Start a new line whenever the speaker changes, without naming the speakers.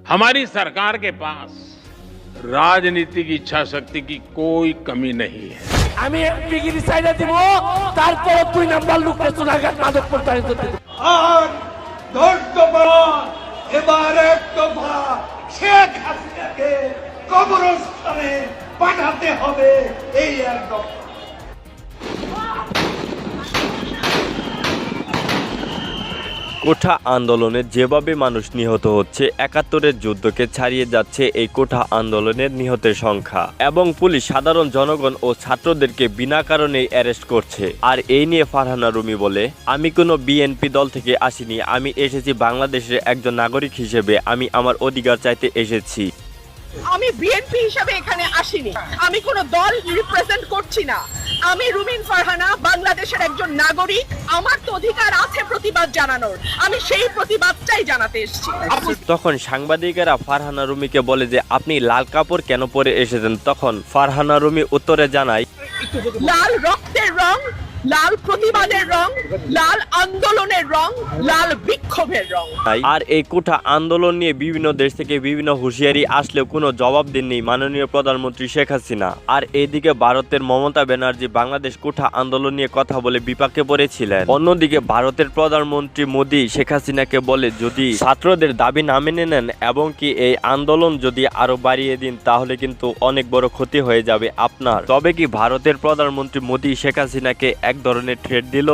हमारी सरकार के पास राजनीतिक इच्छा शक्ति की कोई कमी नहीं है।
আমি এমপিগিরি সাইডে দিব, তারপর 2 নাম্বার লোককে চুনাঘাট মাদক প্রতারিত দেব।
আর এবার এক দফা শেখ হাসিনাকে কবরস্থানে পাঠাতে হবে, এই এক দফা।
কোঠা আন্দোলনে যেভাবে মানুষ নিহত হচ্ছে, ৭১-এর যুদ্ধকে ছাড়িয়ে যাচ্ছে এই কোঠা আন্দোলনের নিহতের সংখ্যা, এবং পুলিশ সাধারণ জনগণ ও ছাত্রদেরকে বিনা কারণেই অ্যারেস্ট করছে। আর এই নিয়ে ফারহানা রুমি বলে, আমি কোনো বিএনপি দল থেকে আসিনি, আমি এসেছি বাংলাদেশের একজন নাগরিক হিসেবে, আমি আমার অধিকার চাইতে এসেছি।
আমি বিএনপি হিসেবে এখানে আসিনি, আমি কোনো দল রিপ্রেজেন্ট করছি না, আমি রুমিন ফারহানা বাংলাদেশের একজন নাগরিক, আমার তো অধিকার আছে প্রতিবাদ জানানোর, আমি সেই প্রতিবাদটাই জানাতে এসেছি।
তখন সাংবাদিকেরা ফারহানা রুমিকে বলে যে আপনি লাল কাপড় কেন পরে এসেছেন, তখন ফারহানা রুমি উত্তরে জানায়,
লাল রক্তের রং, লাল প্রতিবাদের রং, লাল আন্দোলনের রং, লাল বিক্ষোভের রং।
আর এই কোঠা আন্দোলন নিয়ে বিভিন্ন দেশ থেকে বিভিন্ন হুঁশিয়ারি আসলেও কোনো জবাব দেননি মাননীয় প্রধানমন্ত্রী শেখ হাসিনা। আর এইদিকে ভারতের মমতা ব্যানার্জি বাংলাদেশ কোঠা আন্দোলন নিয়ে কথা বলে বিপাকে পড়েছিলেন। অন্যদিকে ভারতের প্রধানমন্ত্রী মোদী শেখ হাসিনাকে বলে, যদি ছাত্রদের দাবি না মেনে নেন এবং কি এই আন্দোলন যদি আরো বাড়িয়ে দিন, তাহলে কিন্তু অনেক বড় ক্ষতি হয়ে যাবে আপনার। তবে কি ভারতের প্রধানমন্ত্রী মোদী শেখ হাসিনাকে এক ধরনের থ্রেট দিল?